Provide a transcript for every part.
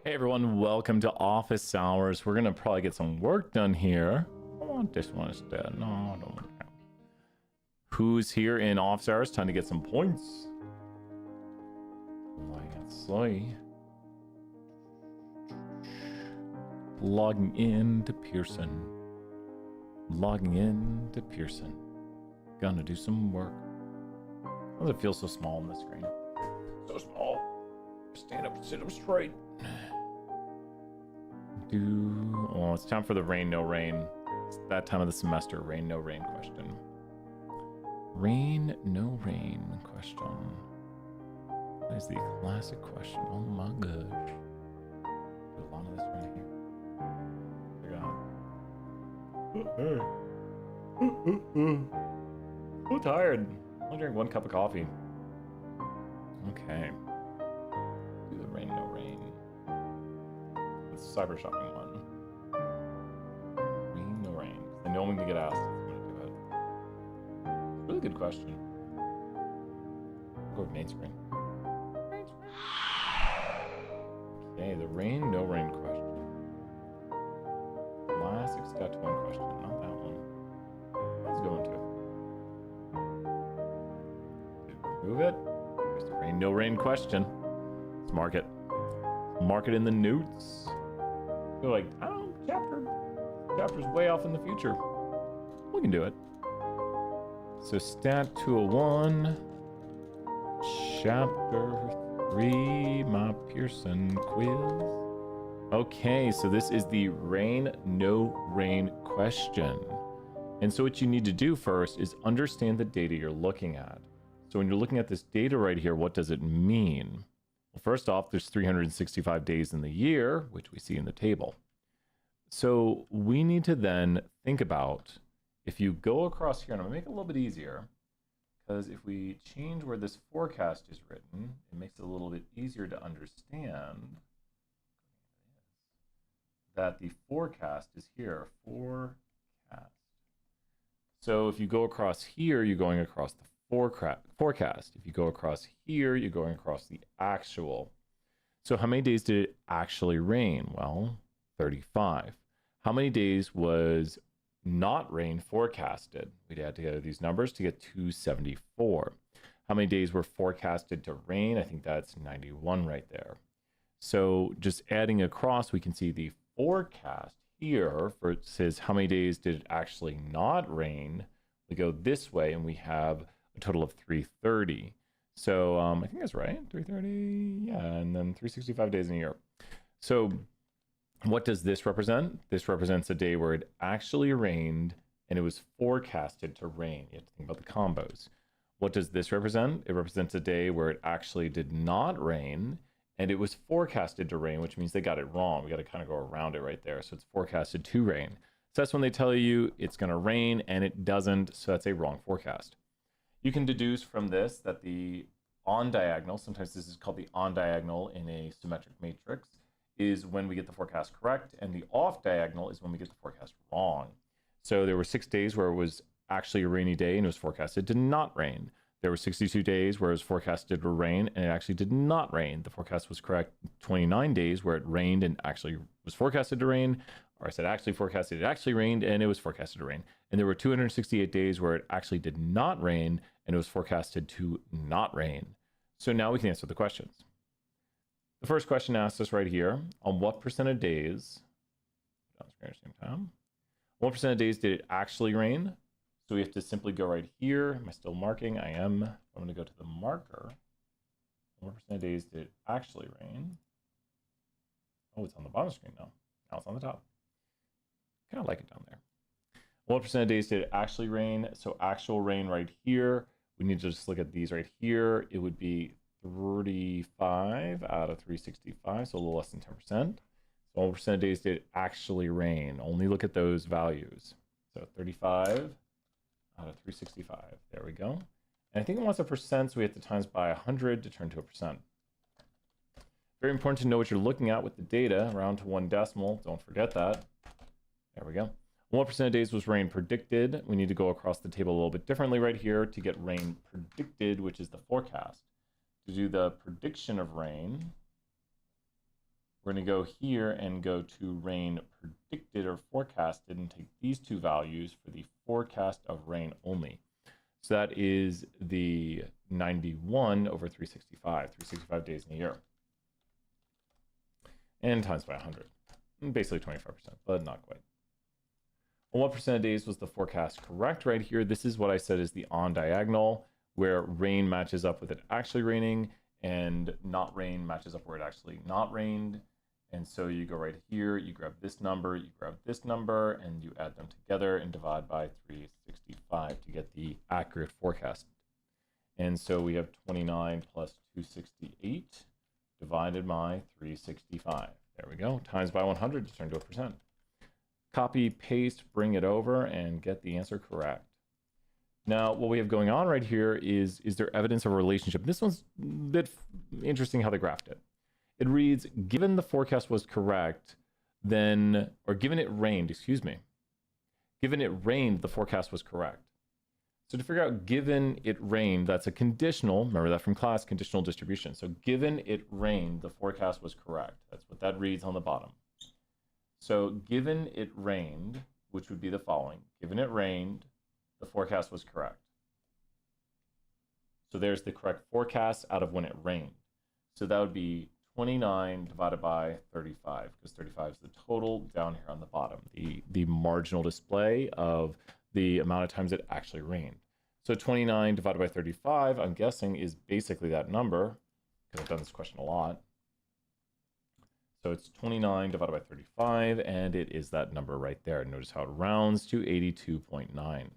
Hey everyone, welcome to office hours. We're gonna probably get some work done here. I want this one instead. No, I don't want that. Who's here in office hours? Time to get some points. Slowly. Logging in to Pearson. Logging in to Pearson. Gonna do some work. Why does it feel so small on the screen? So small. Stand up, sit up straight. Oh, it's time for the rain, no rain. It's that time of the semester. Rain, no rain question. Rain, no rain question. That is the classic question. Oh my gosh. Do a lot of this right here. So tired. I'll drink one cup of coffee. Okay. Do the rain, no rain. Cyber shopping one. Rain, no rain. I know I'm gonna get asked if I'm gonna do it. It's a really good question. I'll go with main screen. Okay, the rain, no rain question. Classic stat 1 question, not that one. Let's go into it. Remove it. There's the rain, no rain question. Let's mark it. Mark it in the notes. They're like, I don't know, chapter's way off in the future. We can do it. So stat 201, chapter 3, MyPearson Quiz. Okay, so this is the rain, no rain question. And so what you need to do first is understand the data you're looking at. So when you're looking at this data right here, what does it mean? Well, first off, there's 365 days in the year, which we see in the table. So we need to then think about, if you go across here, and I'm gonna make it a little bit easier, because if we change where this forecast is written, it makes it a little bit easier to understand that the forecast is here, forecast. So if you go across here, you're going across the forecast. If you go across here, you're going across the actual. So how many days did it actually rain? Well, 35. How many days was not rain forecasted? We'd add together these numbers to get 274. How many days were forecasted to rain? I think that's 91 right there. So just adding across, we can see the forecast here for it says how many days did it actually not rain. We go this way and we have a total of 330. So I think that's right, 330, yeah, and then 365 days in a year. So what does this represent? This represents a day where it actually rained and it was forecasted to rain. You have to think about the combos. What does this represent? It represents a day where it actually did not rain and it was forecasted to rain, which means they got it wrong. We got to kind of go around it right there. So it's forecasted to rain. So that's when they tell you it's going to rain and it doesn't, so that's a wrong forecast. You can deduce from this that the on diagonal, sometimes this is called the on diagonal in a symmetric matrix, is when we get the forecast correct, and the off diagonal is when we get the forecast wrong. So there were 6 days where it was actually a rainy day and it was forecasted to not rain. There were 62 days where it was forecasted to rain and it actually did not rain. The forecast was correct. 29 days where it rained and actually was forecasted to rain, or I said actually forecasted, it actually rained and it was forecasted to rain. And there were 268 days where it actually did not rain and it was forecasted to not rain. So now we can answer the questions. The first question asks us right here, on what percent of days, at the same time, what percent of days did it actually rain? So we have to simply go right here. Am I still marking? I am. I'm going to go to the marker. What percent of days did it actually rain? Oh, it's on the bottom screen now. Now it's on the top. Kind of like it down there. What percent of days did it actually rain? So actual rain right here. We need to just look at these right here. It would be 35 out of 365, so a little less than 10%. So what percent of days did it actually rain? Only look at those values. So 35 out of 365. There we go. And I think it wants a percent, so we have to times by 100 to turn to a percent. Very important to know what you're looking at with the data, round to 1 decimal. Don't forget that. There we go. What percent of days was rain predicted? We need to go across the table a little bit differently right here to get rain predicted, which is the forecast. To do the prediction of rain, we're going to go here and go to rain predicted or forecasted and take these two values for the forecast of rain only. So that is the 91 over 365 days in a year. And times by 100. Basically 25%, but not quite. On what percent of days was the forecast correct right here? This is what I said is the on diagonal, where rain matches up with it actually raining and not rain matches up where it actually not rained. And so you go right here, you grab this number, you grab this number, and you add them together and divide by 365 to get the accurate forecast. And so we have 29 plus 268 divided by 365. There we go, times by 100 to turn to a percent. Copy, paste, bring it over, and get the answer correct. Now, what we have going on right here is there evidence of a relationship? This one's a bit interesting how they graphed it. It reads, given the forecast was correct, then, or given it rained, excuse me. Given it rained, the forecast was correct. So to figure out given it rained, that's a conditional, remember that from class, conditional distribution. So given it rained, the forecast was correct. That's what that reads on the bottom. So given it rained, which would be the following, given it rained, the forecast was correct. So there's the correct forecast out of when it rained. So that would be 29 divided by 35, because 35 is the total down here on the bottom, the marginal display of the amount of times it actually rained. So 29 divided by 35, I'm guessing, is basically that number, because I've done this question a lot. So it's 29 divided by 35, and it is that number right there. Notice how it rounds to 82.9.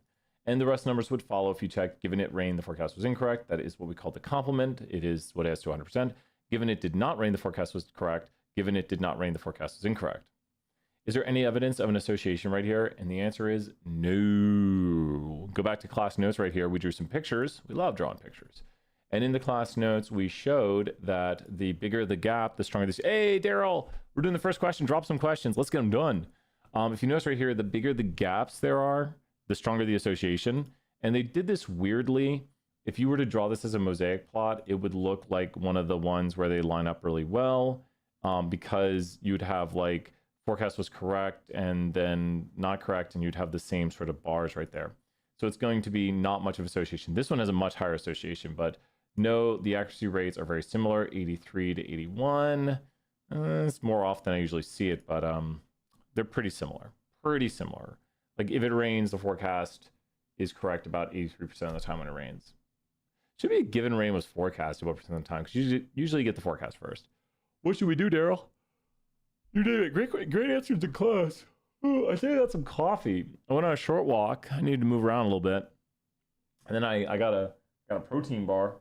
And the rest of the numbers would follow if you check. Given it rained, the forecast was incorrect. That is what we call the complement. It is what it has to 100%. Given it did not rain, the forecast was correct. Given it did not rain, the forecast was incorrect. Is there any evidence of an association right here? And the answer is no. Go back to class notes right here. We drew some pictures. We love drawing pictures. And in the class notes, we showed that the bigger the gap, the stronger this. Hey, Daryl, we're doing the first question. Drop some questions. Let's get them done. If you notice right here, the bigger the gaps there are, the stronger the association. And they did this weirdly. If you were to draw this as a mosaic plot, it would look like one of the ones where they line up really well, because you'd have like forecast was correct and then not correct, and you'd have the same sort of bars right there. So it's going to be not much of association. This one has a much higher association, but no, the accuracy rates are very similar, 83 to 81. It's more off than I usually see it, but they're pretty similar, Like if it rains, the forecast is correct about 83% of the time when it rains. Should be a given rain was forecasted what percent of the time, because you usually get the forecast first. What should we do, Daryl? You did it. Great answers in class. Oh, I think I got some coffee. I went on a short walk. I needed to move around a little bit. And then I got a protein bar.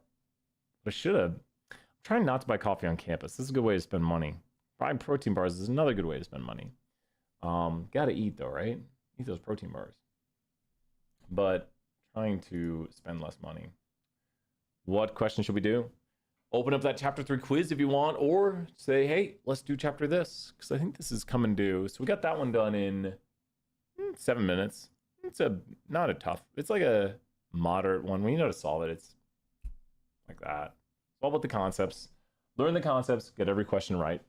But I should have. I'm trying not to buy coffee on campus. This is a good way to spend money. Buying protein bars is another good way to spend money. Gotta eat though, right? Eat those protein bars. But trying to spend less money. What question should we do? Open up that chapter 3 quiz if you want, or say, hey, let's do chapter this, because I think this is coming due. So we got that one done in 7 minutes. It's not a tough, it's like a moderate one. When you know to solve it, it's like that. All about the concepts. Learn the concepts, get every question right.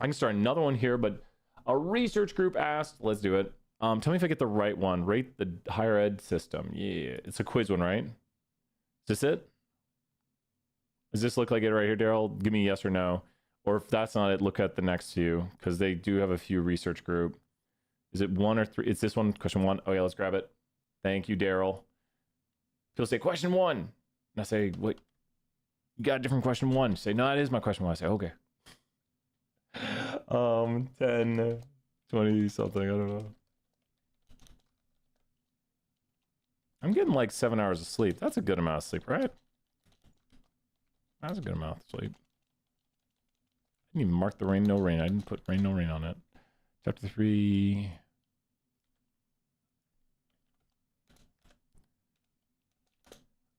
I can start another one here, but a research group asked, let's do it. Tell me if I get the right one. Rate the higher ed system. Yeah, it's a quiz one, right? Is this it? Does this look like it right here, Daryl? Give me yes or no. Or if that's not it, look at the next few, because they do have a few research group. Is it 1 or 3? It's this one, question 1. Oh yeah, let's grab it. Thank you, Daryl. He'll say question 1. And I say, wait, you got a different question 1. Say, no, that is my question 1. I say, okay. 10, 20 something, I don't know. I'm getting like 7 hours of sleep. That's a good amount of sleep, right? That's a good amount of sleep. I didn't even mark the rain, no rain. I didn't put rain, no rain on it. Chapter 3.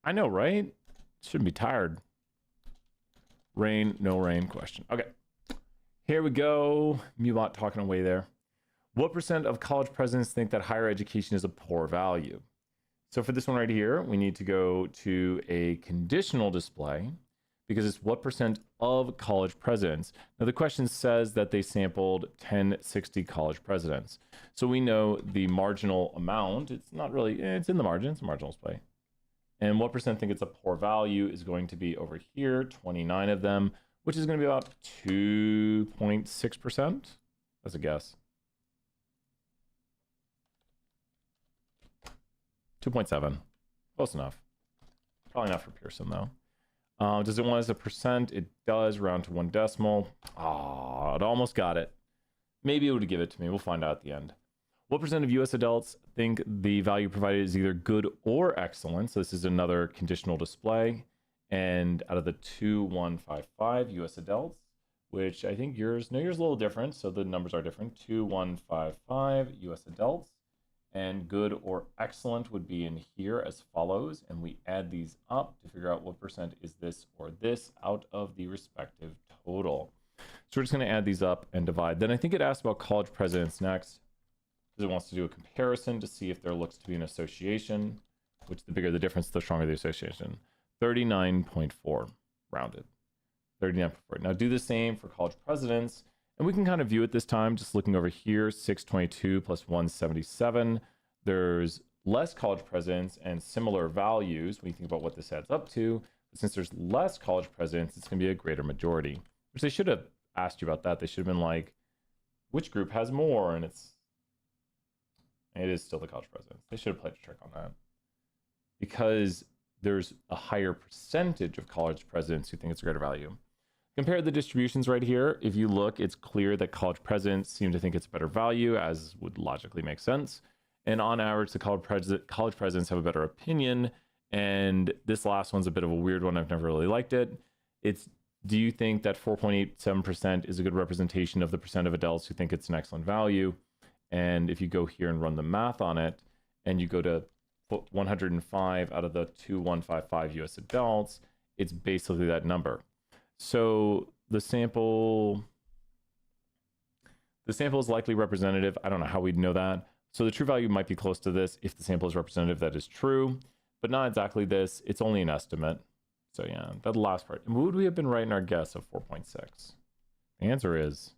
I know, right? Shouldn't be tired. Rain, no rain question. Okay. Here we go. Mubot talking away there. What percent of college presidents think that higher education is a poor value? So for this one right here, we need to go to a conditional display, because it's what percent of college presidents. Now the question says that they sampled 1060 college presidents. So we know the marginal amount, it's not really, it's in the margin, it's a marginal display. And what percent think it's a poor value is going to be over here, 29 of them, which is going to be about 2.6%. That's a guess. 2.7. Close enough. Probably not for Pearson, though. Does it want as a percent? It does, round to 1 decimal. Ah, it almost got it. Maybe it would give it to me. We'll find out at the end. What percent of US adults think the value provided is either good or excellent? So this is another conditional display. And out of the 2155 US adults, which I think yours is a little different, so the numbers are different. 2155 US adults, and good or excellent would be in here as follows, and we add these up to figure out what percent is this or this out of the respective total. So we're just going to add these up and divide. Then I think it asks about college presidents next, because it wants to do a comparison to see if there looks to be an association, which the bigger the difference, the stronger the association. 39.4 rounded. 39.4. Now do the same for college presidents, and we can kind of view it this time, just looking over here, 622 plus 177. There's less college presidents and similar values when you think about what this adds up to. But since there's less college presidents, it's going to be a greater majority, which they should have asked you about that. They should have been like, which group has more? And it is still the college presidents. They should have played a trick on that, because there's a higher percentage of college presidents who think it's a greater value. Compare the distributions right here. If you look, it's clear that college presidents seem to think it's a better value, as would logically make sense. And on average, the college presidents have a better opinion. And this last one's a bit of a weird one. I've never really liked it. It's, do you think that 4.87% is a good representation of the percent of adults who think it's an excellent value? And if you go here and run the math on it, and you go to 105 out of the 2155 US adults, it's basically that number. So the sample is likely representative. I don't know how we'd know that. So the true value might be close to this. If the sample is representative, that is true, but not exactly this. It's only an estimate. So yeah, that last part. And would we have been right in our guess of 4.6? The answer is,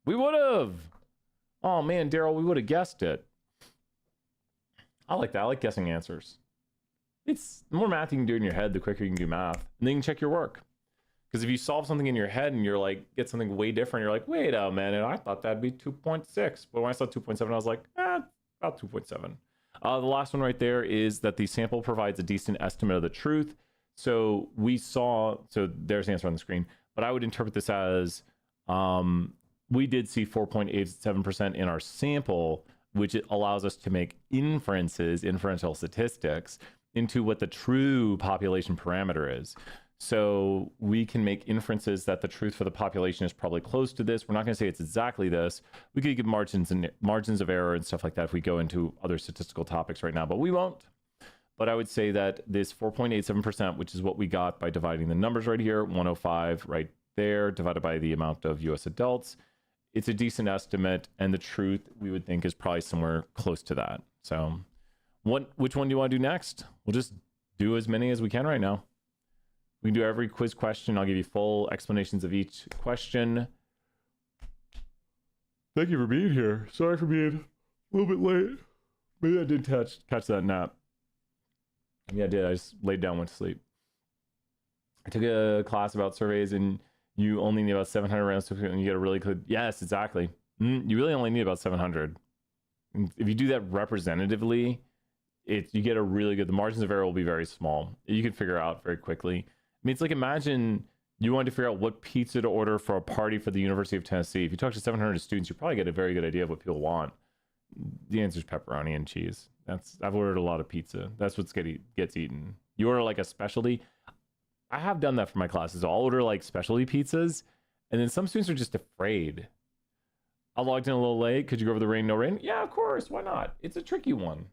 we would have. Oh man, Daryl, we would have guessed it. I like that. I like guessing answers. It's the more math you can do in your head, the quicker you can do math. And then you can check your work. Because if you solve something in your head and you're like, get something way different, you're like, wait a minute, I thought that'd be 2.6. But when I saw 2.7, I was like, about 2.7. The last one right there is that the sample provides a decent estimate of the truth. So we saw, so there's the answer on the screen, but I would interpret this as, we did see 4.87% in our sample, which allows us to make inferences, inferential statistics, into what the true population parameter is. So we can make inferences that the truth for the population is probably close to this. We're not going to say it's exactly this. We could give margins of error and stuff like that if we go into other statistical topics right now, but we won't. But I would say that this 4.87%, which is what we got by dividing the numbers right here, 105 right there, divided by the amount of US adults, it's a decent estimate, and the truth we would think is probably somewhere close to that. So which one do you want to do next? We'll just do as many as we can right now. We can do every quiz question. I'll give you full explanations of each question. Thank you for being here. Sorry for being a little bit late. Maybe I did catch that nap. Yeah, I did. I just laid down, went to sleep. I took a class about surveys, and you only need about 700 rounds to and you get a really good. Yes, exactly. You really only need about 700. If you do that representatively, you get a really good. The margins of error will be very small. You can figure out very quickly. I mean, it's like, imagine you wanted to figure out what pizza to order for a party for the University of Tennessee. If you talk to 700 students, you probably get a very good idea of what people want. The answer is pepperoni and cheese. I've ordered a lot of pizza. That's what gets eaten. You order like a specialty. I have done that for my classes. I'll order like specialty pizzas, and then some students are just afraid. I logged in a little late. Could you go over the rain, no rain? Yeah, of course. Why not? It's a tricky one.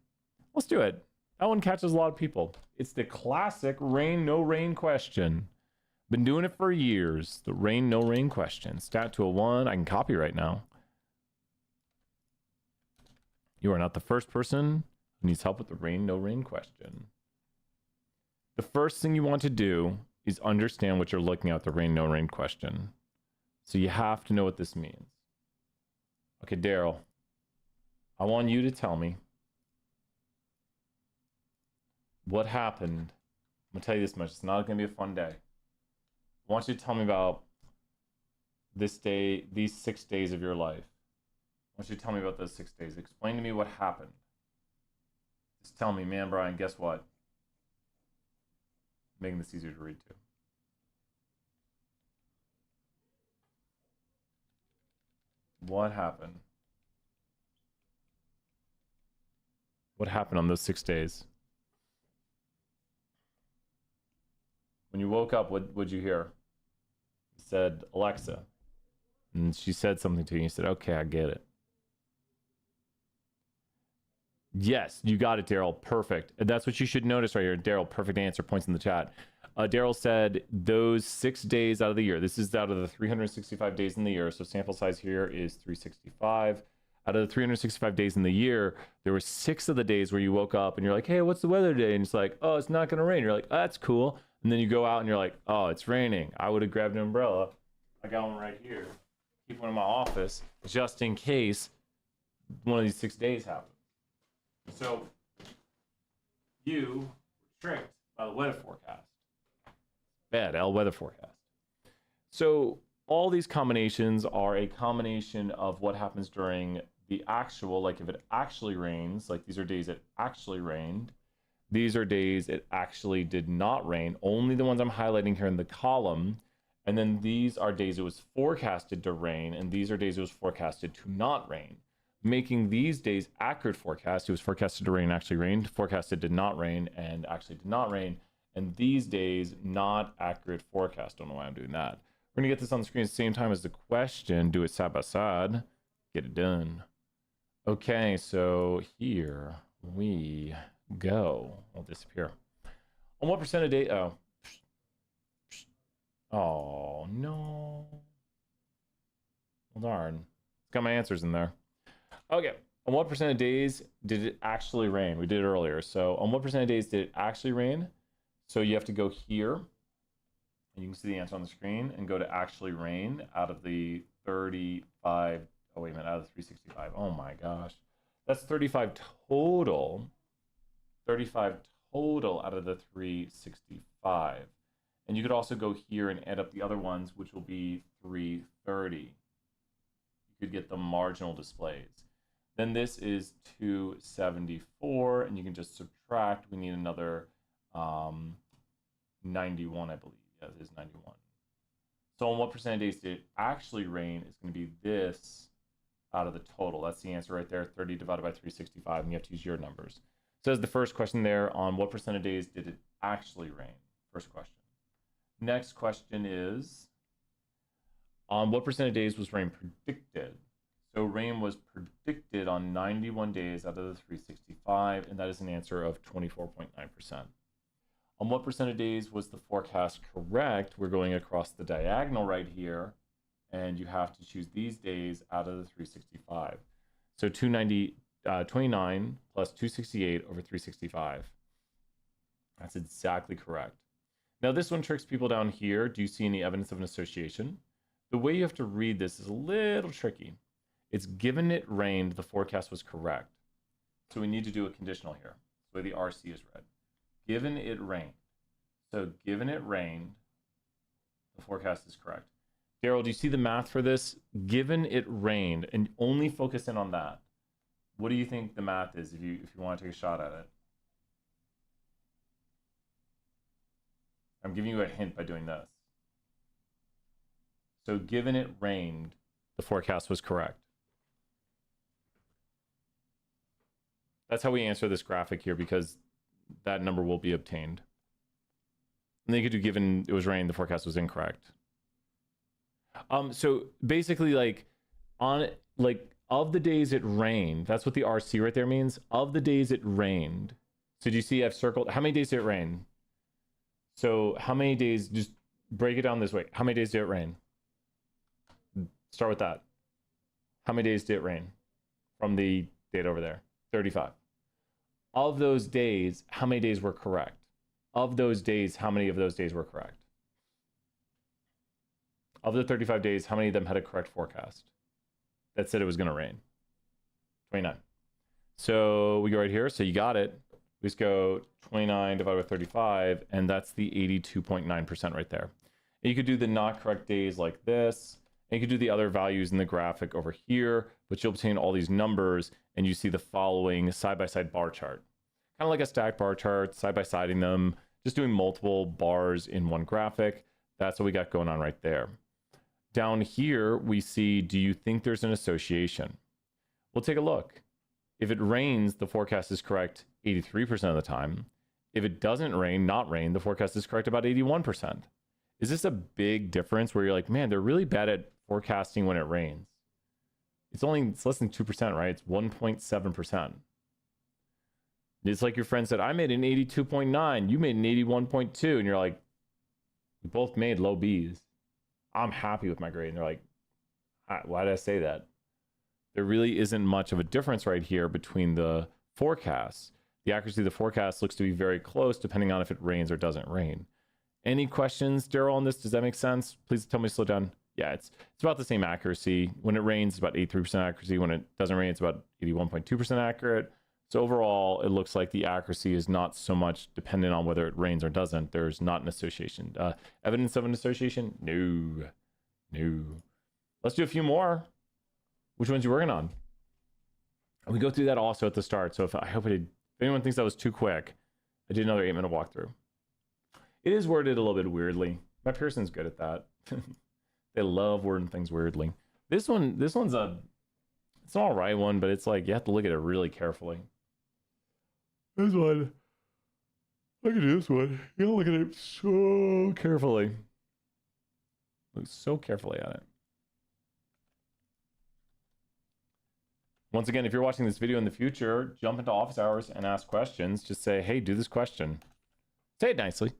Let's do it. That one catches a lot of people. It's the classic rain, no rain question. Been doing it for years. The rain, no rain question. Stat to a 1. I can copy right now. You are not the first person who needs help with the rain, no rain question. The first thing you want to do is understand what you're looking at, the rain, no rain question. So you have to know what this means. Okay, Daryl, I want you to tell me what happened. I'm gonna tell you this much. It's not gonna be a fun day. I want you to tell me about this day, these 6 days of your life. I want you to tell me about those 6 days. Explain to me what happened. Just tell me, man, Brian, guess what? Making this easier to read too. What happened? What happened on those 6 days? When you woke up, what would you hear? You said, Alexa. And she said something to you. And you said, okay, I get it. Yes, you got it, Daryl. Perfect. And that's what you should notice right here. Daryl, perfect answer, points in the chat. Daryl said those 6 days out of the year. This is out of the 365 days in the year. So sample size here is 365. Out of the 365 days in the year, there were 6 of the days where you woke up and you're like, hey, what's the weather today? And it's like, oh, it's not going to rain. You're like, oh, that's cool. And then you go out and you're like, oh, it's raining. I would have grabbed an umbrella. I got one right here. Keep one in my office just in case one of these 6 days happens. So you were tricked by the weather forecast. Bad L weather forecast. So all these combinations are a combination of what happens during the actual, like if it actually rains, like these are days it actually rained. These are days it actually did not rain, only the ones I'm highlighting here in the column. And then these are days it was forecasted to rain, and these are days it was forecasted to not rain. Making these days accurate forecast. It was forecasted to rain, actually rained, forecasted did not rain, and actually did not rain. And these days, not accurate forecast. Don't know why I'm doing that. We're gonna get this on the screen at the same time as the question. Do it side by side. Get it done. Okay, so here we go. I'll disappear. On what percent of day? Oh no. Well, darn. It's got my answers in there. Okay. On what percent of days did it actually rain? We did it earlier. So on what percent of days did it actually rain? So you have to go here, and you can see the answer on the screen, and go to actually rain out of the 35. Oh, wait a minute, out of the 365. Oh my gosh. That's 35 total. 35 total out of the 365. And you could also go here and add up the other ones, which will be 330. You could get the marginal displays. Then this is 274, and you can just subtract. We need another 91, I believe. Yeah, it is 91. So on what percent of days did it actually rain is going to be this out of the total. That's the answer right there, 30 divided by 365, and you have to use your numbers. So that's the first question there, on what percent of days did it actually rain? First question. Next question is, on what percent of days was rain predicted? So rain was predicted on 91 days out of the 365, and that is an answer of 24.9%. On what percent of days was the forecast correct? We're going across the diagonal right here, and you have to choose these days out of the 365. So 29 plus 268 over 365. That's exactly correct. Now this one tricks people down here. Do you see any evidence of an association? The way you have to read this is a little tricky. It's given it rained, the forecast was correct. So we need to do a conditional here. The way the RC is read. Given it rained. So given it rained, the forecast is correct. Daryl, do you see the math for this? Given it rained, and only focus in on that. What do you think the math is if you want to take a shot at it? I'm giving you a hint by doing this. So given it rained, the forecast was correct. That's how we answer this graphic here, because that number will be obtained. And then you could do given it was rain, the forecast was incorrect. So basically, like of the days it rained, that's what the RC right there means. Of the days it rained. So do you see I've circled how many days did it rain? So how many days, just break it down this way. How many days did it rain? Start with that. How many days did it rain? From the date over there, 35. Of those days, how many days were correct? Of those days, how many of those days were correct? Of the 35 days, how many of them had a correct forecast that said it was going to rain? 29. So we go right here. So you got it. We just go 29 divided by 35, and that's the 82.9% right there. And you could do the not correct days like this, and you could do the other values in the graphic over here, but you'll obtain all these numbers, and you see the following side-by-side bar chart. Kind of like a stacked bar chart, side-by-siding them, just doing multiple bars in one graphic. That's what we got going on right there. Down here, we see, do you think there's an association? We'll take a look. If it rains, the forecast is correct 83% of the time. If it doesn't rain, not rain, the forecast is correct about 81%. Is this a big difference where you're like, man, they're really bad at forecasting when it rains? It's less than 2%, right? It's 1.7%. It's like your friend said, I made an 82.9, you made an 81.2, and you're like, we both made low B's. I'm happy with my grade. And they're like, why did I say that? There really isn't much of a difference right here between the forecasts. The accuracy of the forecast looks to be very close depending on if it rains or doesn't rain. Any questions, Daryl, on this? Does that make sense? Please tell me to slow down. Yeah, it's about the same accuracy. When it rains, it's about 83% accuracy. When it doesn't rain, it's about 81.2% accurate. So overall, it looks like the accuracy is not so much dependent on whether it rains or doesn't. There's not an association. Evidence of an association? No. Let's do a few more. Which ones you working on? And we go through that also at the start. So if anyone thinks that was too quick, I did another 8-minute walkthrough. It is worded a little bit weirdly. MyPearson's good at that. They love wording things weirdly. This one's it's an all right one, but it's like you have to look at it really carefully. This one, look at this one. You gotta look at it so carefully. Look so carefully at it. Once again, if you're watching this video in the future, jump into office hours and ask questions. Just say, hey, do this question. Say it nicely.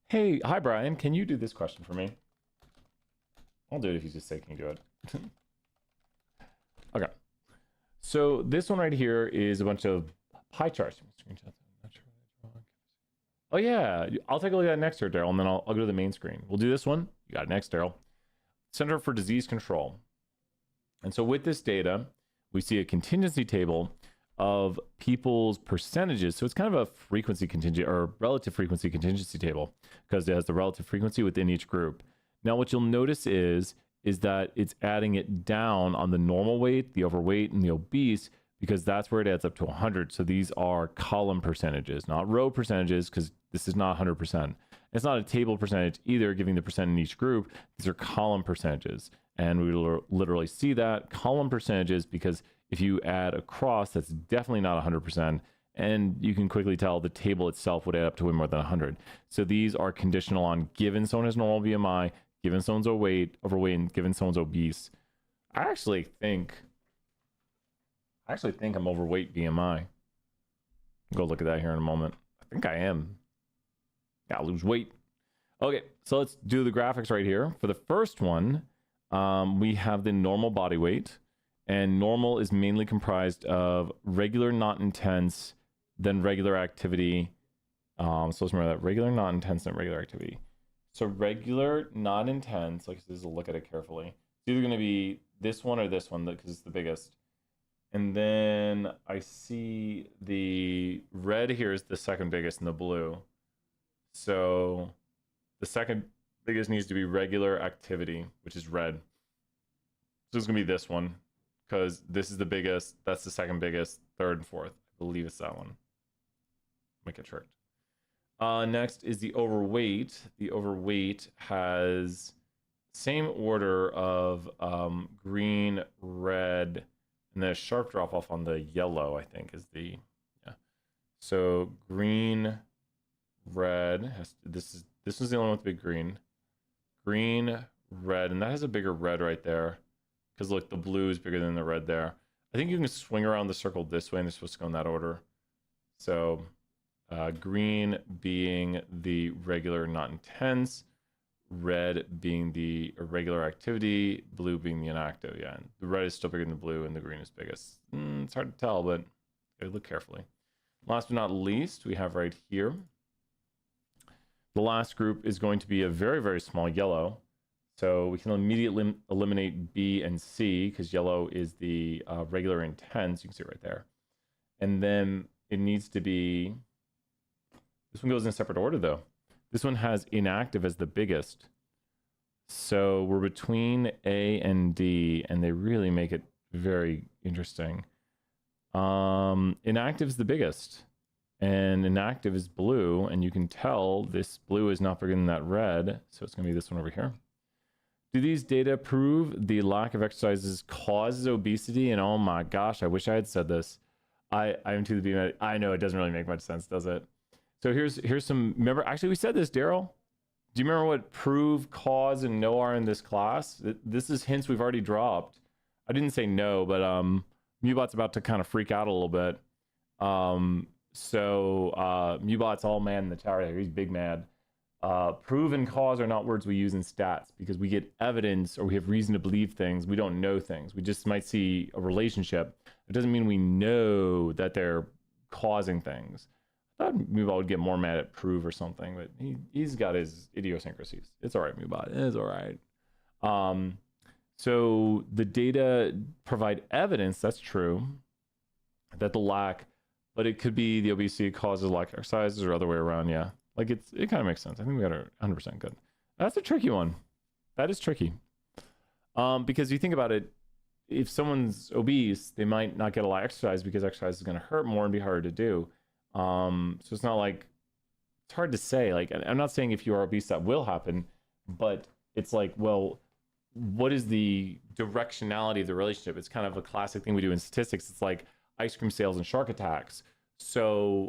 Hey, hi, Brian. Can you do this question for me? I'll do it if you just say, can you do it? Okay. So this one right here is a bunch of pie charts. Oh, yeah. I'll take a look at that next here, Daryl, and then I'll go to the main screen. We'll do this one. You got it next, Daryl. Center for Disease Control. And so with this data, we see a contingency table of people's percentages. So it's kind of a frequency contingent or relative frequency contingency table because it has the relative frequency within each group. Now, what you'll notice is that it's adding it down on the normal weight, the overweight, and the obese, because that's where it adds up to 100. So these are column percentages, not row percentages, because this is not 100%. It's not a table percentage either, giving the percent in each group. These are column percentages. And we literally see that column percentages because if you add across, that's definitely not 100%. And you can quickly tell the table itself would add up to way more than 100. So these are conditional on given someone has normal BMI, given someone's overweight, and given someone's obese. I actually think I'm overweight BMI. Go look at that here in a moment. I think I am. Gotta lose weight. Okay, so let's do the graphics right here. For the first one, we have the normal body weight, and normal is mainly comprised of regular, not intense, then regular activity. So let's remember that regular, not intense, then regular activity. So regular, not intense, like this, look at it carefully. It's either going to be this one or this one because it's the biggest. And then I see the red here is the second biggest and the blue. So the second biggest needs to be regular activity, which is red. So it's going to be this one because this is the biggest. That's the second biggest, third and fourth. I believe it's that one. Make it tricked. Next is the overweight. The overweight has same order of green, red, and then a sharp drop off on the yellow, I think, is the, yeah. So green, red, this is the only one with big green. Green, red, and that has a bigger red right there. Because look, the blue is bigger than the red there. I think you can swing around the circle this way, and they're supposed to go in that order. So green being the regular, not intense. Red being the irregular activity. Blue being the inactive. Yeah, and the red is still bigger than the blue, and the green is biggest. It's hard to tell, but gotta look carefully. Last but not least, we have right here. The last group is going to be a very, very small yellow. So we can immediately eliminate B and C because yellow is the regular intense. You can see it right there. And then it needs to be, this one goes in a separate order though. This one has inactive as the biggest. So we're between A and D, and they really make it very interesting. Inactive is the biggest, and inactive is blue, and you can tell this blue is not bigger than that red, so it's going to be this one over here. Do these data prove the lack of exercises causes obesity? And oh my gosh, I wish I had said this. I'm to the beam. I know it doesn't really make much sense, does it? So here's some. Remember, actually, we said this, Daryl. Do you remember what prove, cause, and no are in this class? This is hints we've already dropped. I didn't say no, but Mubot's about to kind of freak out a little bit. Mubot's all mad in the tower there. He's big mad. Prove and cause are not words we use in stats because we get evidence or we have reason to believe things. We don't know things. We just might see a relationship. It doesn't mean we know that they're causing things. I thought Mubot would get more mad at prove or something, but he's got his idiosyncrasies. It's all right, Mubot. It's all right. So the data provide evidence, that's true, that the lack, but it could be the obesity causes lack of exercises or other way around, yeah. Like it kind of makes sense. I think we got it 100% good. That's a tricky one. That is tricky. Because you think about it, if someone's obese, they might not get a lot of exercise because exercise is going to hurt more and be harder to do. So it's not like, it's hard to say. Like, I'm not saying if you are obese that will happen, but it's like, well, what is the directionality of the relationship? It's kind of a classic thing we do in statistics. It's like ice cream sales and shark attacks. So,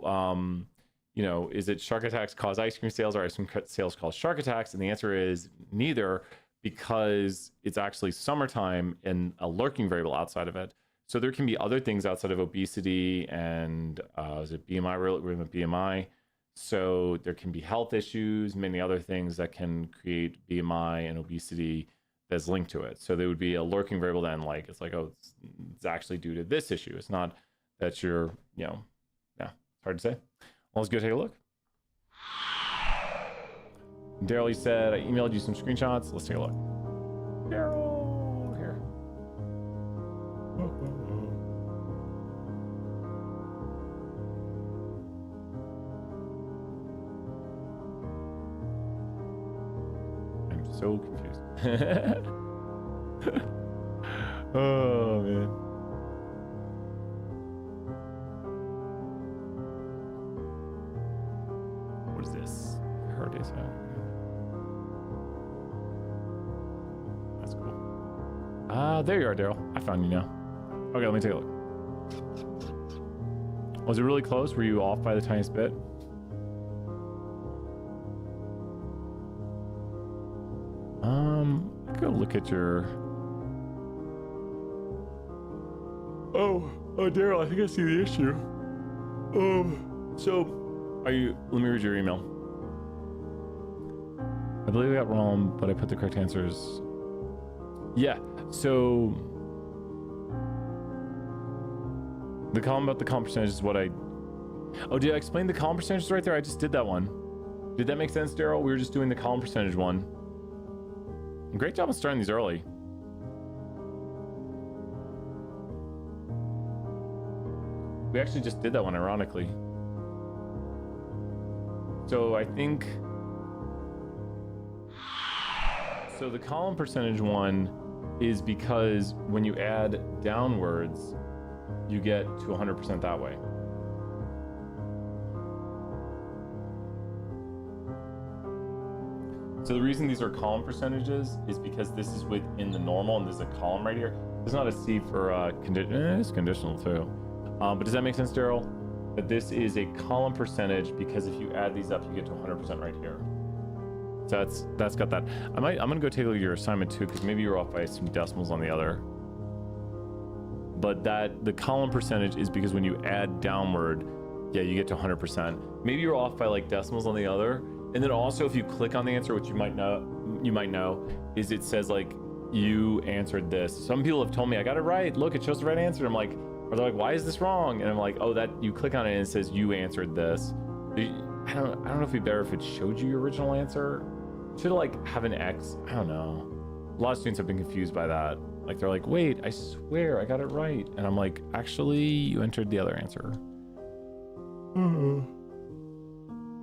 you know, is it shark attacks cause ice cream sales or ice cream sales cause shark attacks? And the answer is neither, because it's actually summertime and a lurking variable outside of it. So there can be other things outside of obesity and is it BMI, relative BMI? So there can be health issues, many other things that can create BMI and obesity that's linked to it. So there would be a lurking variable then, like, it's like, oh, it's actually due to this issue. It's not that you're, you know, yeah, it's hard to say. Well, let's go take a look. Daryl, you said, I emailed you some screenshots. Let's take a look. Daryl, here. I'm so confused. Oh, man. What is this? Her days out. That's cool. There you are, Daryl. I found you now. Okay, let me take a look. Was it really close? Were you off by the tiniest bit? Go look at your... Oh, Daryl, I think I see the issue. So, are you... Let me read your email. I believe I got wrong, but I put the correct answers. Yeah, so... The column about the column percentage is what I... Oh, did I explain the column percentages right there? I just did that one. Did that make sense, Daryl? We were just doing the column percentage one. Great job on starting these early. We actually just did that one, ironically. So I think... So the column percentage one is because when you add downwards, you get to 100% that way. So the reason these are column percentages is because this is within the normal and there's a column right here. There's not a C for it's conditional too. But does that make sense, Daryl? That this is a column percentage because if you add these up, you get to 100% right here. So that's got that. I'm gonna go take a look at your assignment too, because maybe you're off by some decimals on the other. But the column percentage is because when you add downward, yeah, you get to 100%. Maybe you're off by like decimals on the other. And then also, if you click on the answer, which you might know, is it says like you answered this. Some people have told me I got it right. Look, it shows the right answer. I'm like, or they're like, why is this wrong? And I'm like, oh, that you click on it and it says you answered this. I don't know if it'd be better if it showed you your original answer. Should it like have an X? I don't know. A lot of students have been confused by that. Like, they're like, wait, I swear I got it right. And I'm like, actually, you entered the other answer.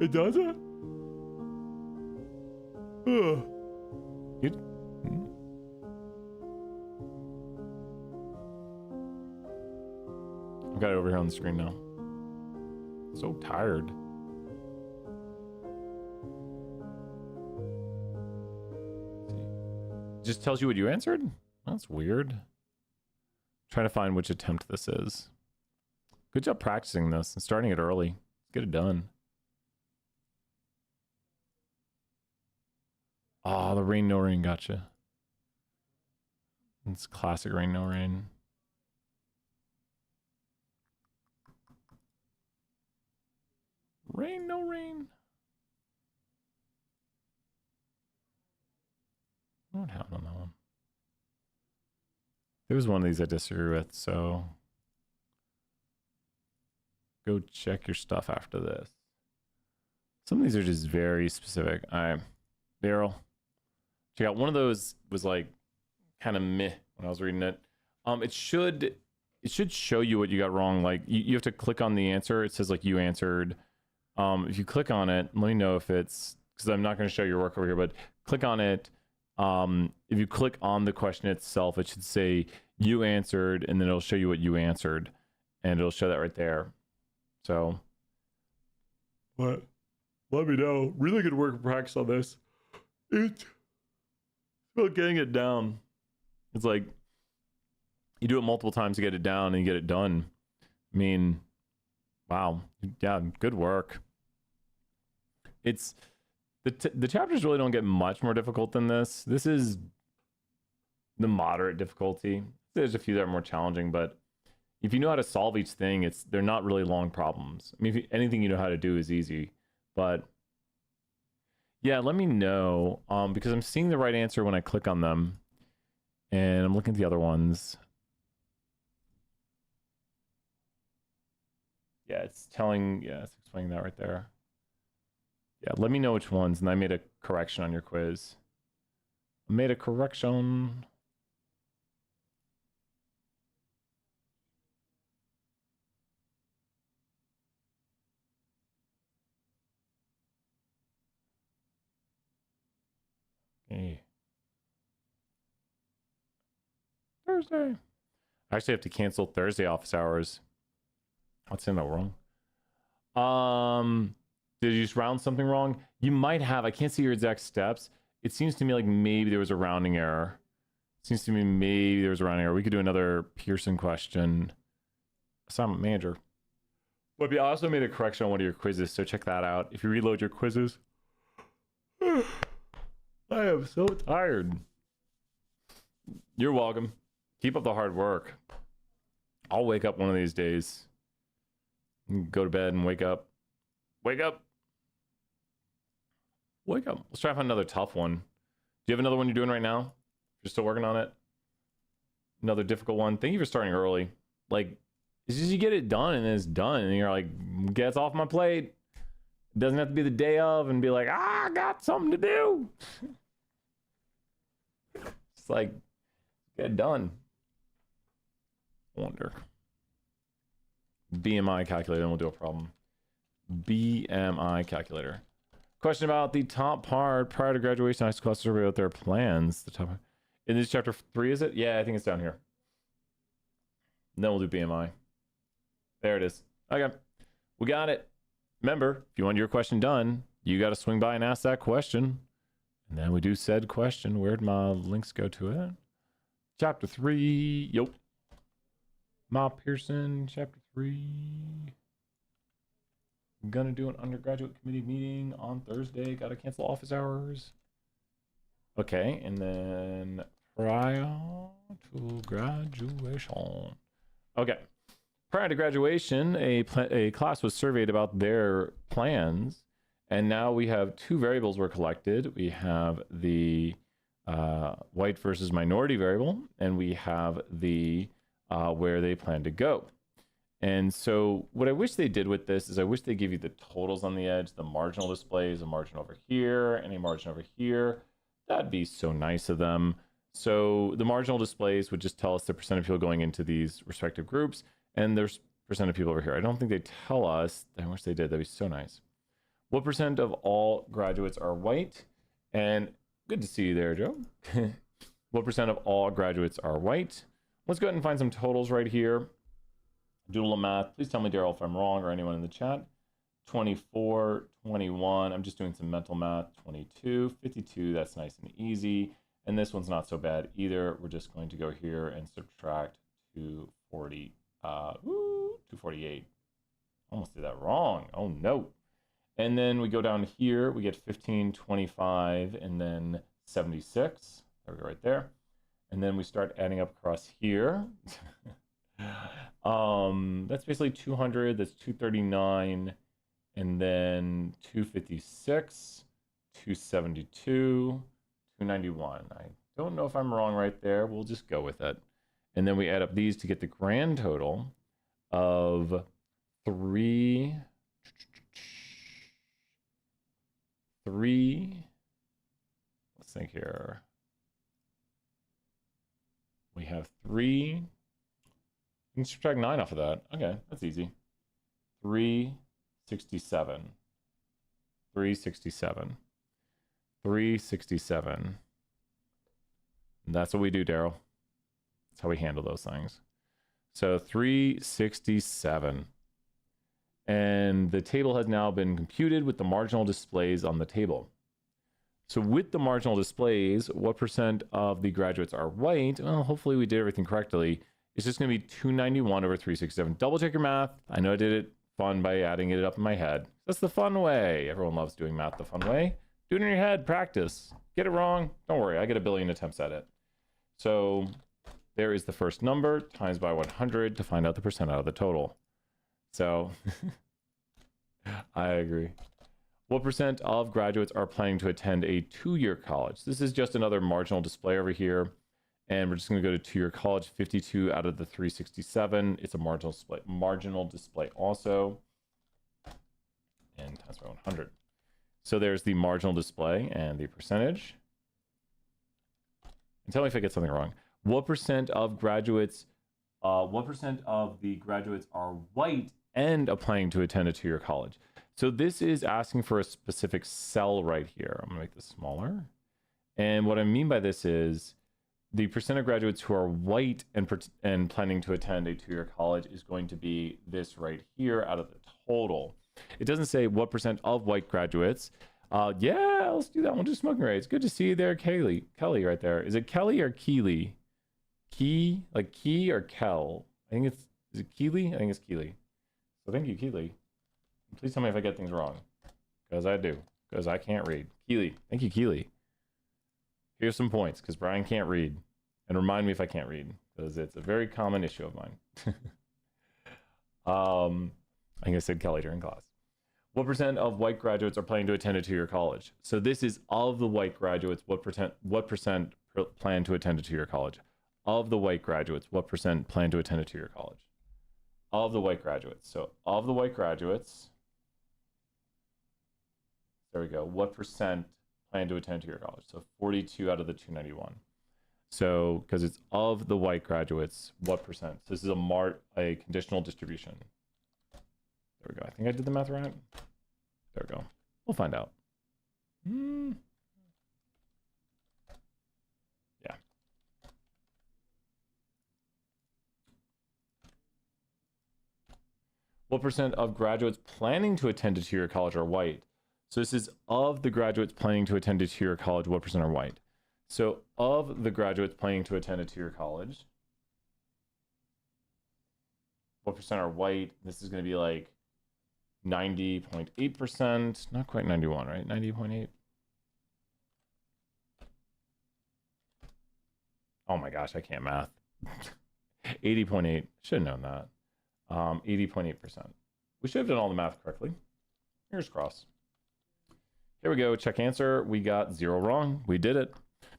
It doesn't? I've got it over here on the screen now. So tired. It just tells you what you answered? That's weird. Trying to find which attempt this is. Good job practicing this and starting it early. Let's get it done. Oh, the rain, no rain, gotcha. It's classic rain, no rain. Rain, no rain. What happened on that one? There was one of these I disagree with, so go check your stuff after this. Some of these are just very specific. Daryl, check out one of those was like kind of meh when I was reading it. It should show you what you got wrong. Like you have to click on the answer. It says like you answered. If you click on it, let me know if it's, because I'm not going to show your work over here, but click on it. If you click on the question itself, it should say you answered, and then it'll show you what you answered, and it'll show that right there. So, let me know. Really good work and practice on this. It's about getting it down. It's like you do it multiple times to get it down and you get it done. I mean, wow. Yeah, good work. It's the chapters really don't get much more difficult than this. This is the moderate difficulty. There's a few that are more challenging, but if you know how to solve each thing, they're not really long problems. I mean, anything you know how to do is easy, but yeah, let me know, because I'm seeing the right answer when I click on them, and I'm looking at the other ones. Yeah, it's explaining that right there. Yeah, let me know which ones, and I made a correction on your quiz. I made a correction. Okay. Thursday. I actually have to cancel Thursday office hours. What's in that wrong? Did you just round something wrong? You might have. I can't see your exact steps. It seems to me like maybe there was a rounding error. It seems to me maybe there was a rounding error. We could do another Pearson question. Assignment manager. But we also made a correction on one of your quizzes, so check that out. If you reload your quizzes. I am so tired. You're welcome. Keep up the hard work. I'll wake up one of these days. Go to bed and wake up. Wake up. Wake up. Let's try to find another tough one. Do you have another one you're doing right now? You're still working on it? Another difficult one? Thank you for starting early. Like, it's just you get it done and then it's done. And you're like, gets off my plate. It doesn't have to be the day of and be like, I got something to do. It's like, get it done. Wonder. BMI calculator, and we'll do a problem. BMI calculator. Question about the top part prior to graduation. High school class survey about their plans. The top in this chapter 3, is it? Yeah, I think it's down here. And then we'll do BMI. There it is. Okay, we got it. Remember, if you want your question done, you got to swing by and ask that question. And then we do said question. Where'd my links go to it? Chapter 3. Yep. MyPearson, chapter 3. I'm gonna do an undergraduate committee meeting on Thursday. Gotta cancel office hours. Okay, and then prior to graduation. Okay, prior to graduation, a class was surveyed about their plans, and now we have two variables were collected. We have the white versus minority variable, and we have the where they plan to go. And so what I wish they did with this is I wish they give you the totals on the edge, the marginal displays, a margin over here and a margin over here. That'd be so nice of them. So the marginal displays would just tell us the percent of people going into these respective groups, and there's percent of people over here. I don't think they tell us. I wish they did. That'd be so nice. What percent of all graduates are white? And good to see you there, Joe. What percent of all graduates are white? Let's go ahead and find some totals right here. Do a little math. Please tell me, Daryl, if I'm wrong, or anyone in the chat. 24, 21. I'm just doing some mental math. 22, 52. That's nice and easy. And this one's not so bad either. We're just going to go here and subtract 240. 248. Almost did that wrong. Oh no. And then we go down here. We get 15, 25, and then 76. There we go, right there. And then we start adding up across here. That's basically 200. That's 239. And then 256, 272, 291. I don't know if I'm wrong right there. We'll just go with it. And then we add up these to get the grand total of 3. Let's think here. We have 3. You can subtract 9 off of that. Okay, that's easy. 367. 367. 367. And that's what we do, Daryl. That's how we handle those things. So 367. And the table has now been computed with the marginal displays on the table. So with the marginal displays, what percent of the graduates are white? Well, hopefully we did everything correctly. It's just going to be 291 over 367. Double check your math. I know I did it fun by adding it up in my head. That's the fun way. Everyone loves doing math the fun way. Do it in your head. Practice. Get it wrong. Don't worry. I get 1 billion attempts at it. So there is the first number times by 100 to find out the percent out of the total. So I agree. What percent of graduates are planning to attend a 2-year college? This is just another marginal display over here. And we're just going to go to 2-year college. 52 out of the 367. It's a marginal display also. And times by 100. So there's the marginal display and the percentage. And tell me if I get something wrong. What percent of graduates, what percent of the graduates are white and applying to attend a 2-year college? So this is asking for a specific cell right here. I'm gonna make this smaller. And what I mean by this is the percent of graduates who are white and planning to attend a 2-year college is going to be this right here out of the total. It doesn't say what percent of white graduates. Yeah, let's do that one. Just smoking rates. Good to see you there, Kelly. Kelly right there. Is it Kelly or Keely? Key, like Key or Kel? I think it's, is it Keely? I think it's Keely. So thank you, Keely. Please tell me if I get things wrong. Because I do. Because I can't read. Keely. Thank you, Keely. Here's some points, because Brian can't read. And remind me if I can't read, because it's a very common issue of mine. I think I said Kelly during class. What percent of white graduates are planning to attend a 2-year college? So this is of the white graduates, what percent plan to attend a 2-year college? Of the white graduates, what percent plan to attend a 2-year college? Of the white graduates. So of the white graduates, there we go. What percent plan to attend 2-year college? So 42 out of the 291. So because it's of the white graduates, what percent? So this is a conditional distribution. There we go. I think I did the math right. There we go. We'll find out. Yeah. What percent of graduates planning to attend a 2-year college are white? So this is of the graduates planning to attend a 2-year college, what percent are white? So of the graduates planning to attend a 2-year college, what percent are white? This is going to be like 90.8%, not quite 91, right? 90.8. Oh my gosh, I can't math. 80.8, should have known that. 80.8%. We should have done all the math correctly. Fingers crossed. Here we go, check answer. We got 0 wrong, we did it.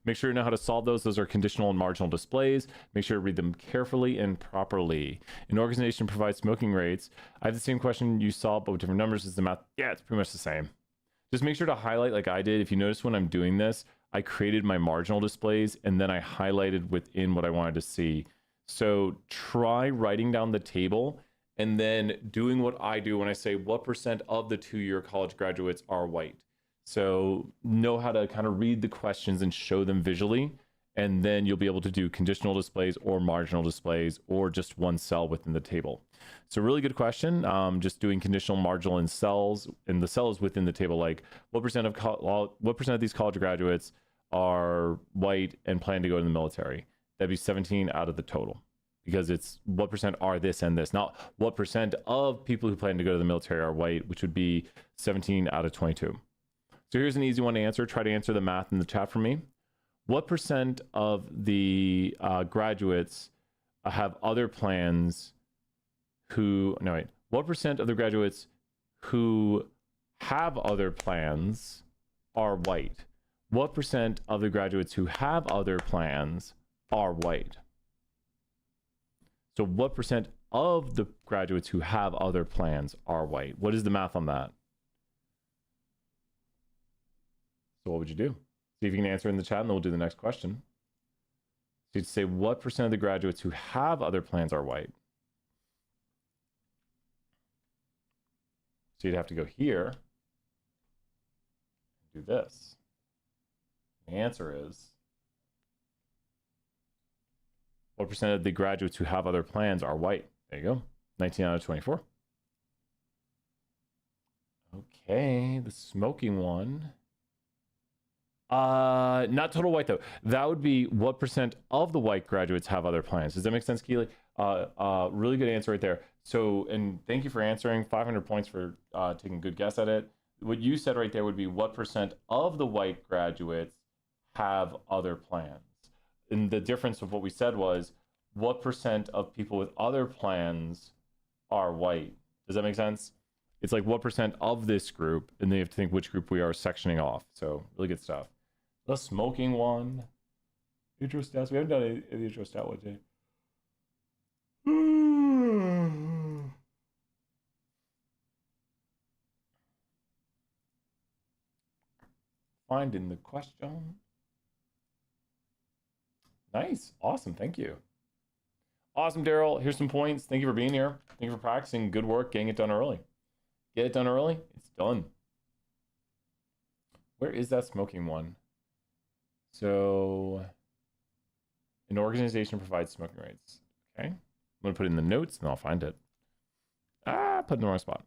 Make sure you know how to solve those. Those are conditional and marginal displays. Make sure to read them carefully and properly. An organization provides smoking rates. I have the same question you saw, but with different numbers. Is the math? Yeah, it's pretty much the same. Just make sure to highlight like I did. If you notice when I'm doing this, I created my marginal displays, and then I highlighted within what I wanted to see. So try writing down the table and then doing what I do when I say what percent of the 2-year college graduates are white. So know how to kind of read the questions and show them visually, and then you'll be able to do conditional displays or marginal displays or just one cell within the table. So really good question. Just doing conditional, marginal, and cells, and the cell is within the table. Like what percent of these college graduates are white and plan to go to the military? That'd be 17 out of the total, because it's what percent are this and this, not what percent of people who plan to go to the military are white, which would be 17 out of 22. So here's an easy one to answer. Try to answer the math in the chat for me. What percent of the graduates have other plans what percent of the graduates who have other plans are white? What percent of the graduates who have other plans are white? So what percent of the graduates who have other plans are white? What is the math on that? So what would you do? See if you can answer in the chat, and then we'll do the next question. So you'd say, what percent of the graduates who have other plans are white? So you'd have to go here and do this. The answer is, what percent of the graduates who have other plans are white? There you go, 19 out of 24. Okay, the smoking one. Not total white though. That would be what percent of the white graduates have other plans. Does that make sense, Keely? Really good answer right there. So, and thank you for answering. 500 points for taking a good guess at it. What you said right there would be what percent of the white graduates have other plans. And the difference of what we said was what percent of people with other plans are white. Does that make sense? It's like what percent of this group, and then you have to think which group we are sectioning off. So really good stuff. The smoking one. Intro stats. We haven't done any intro stat one today. Finding the question. Nice. Awesome. Thank you. Awesome, Daryl. Here's some points. Thank you for being here. Thank you for practicing. Good work getting it done early. Get it done early. It's done. Where is that smoking one? So an organization provides smoking rates. Okay. I'm going to put it in the notes and I'll find it. Put it in the wrong spot.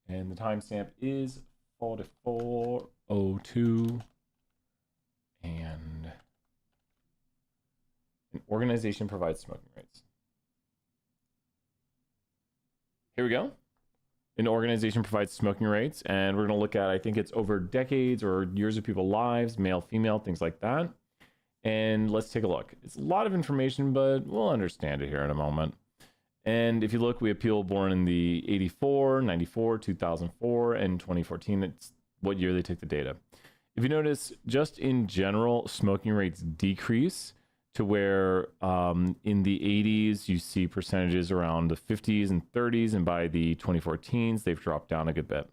And the timestamp is 44:02. And an organization provides smoking rates. Here we go. An organization provides smoking rates, and we're going to look at, I think it's over decades or years of people's lives, male, female, things like that. And let's take a look. It's a lot of information, but we'll understand it here in a moment. And if you look, we have people born in the 84, 94, 2004, and 2014. It's what year they took the data. If you notice, just in general, smoking rates decrease to where in the 80s, you see percentages around the 50s and 30s, and by the 2014s, they've dropped down a good bit.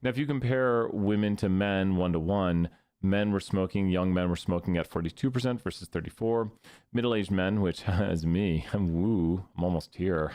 Now, if you compare women to men 1-to-1, men were smoking, young men were smoking at 42% versus 34%. Middle-aged men, which is me, I'm almost here.